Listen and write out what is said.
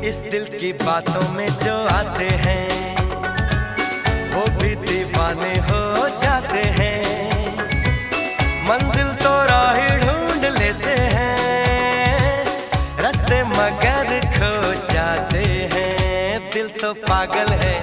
इस दिल की बातों में जो आते हैं वो भी दीवाने हो जाते हैं। मंजिल तो राह ढूंढ लेते हैं, रास्ते मगर खो जाते हैं। दिल तो पागल है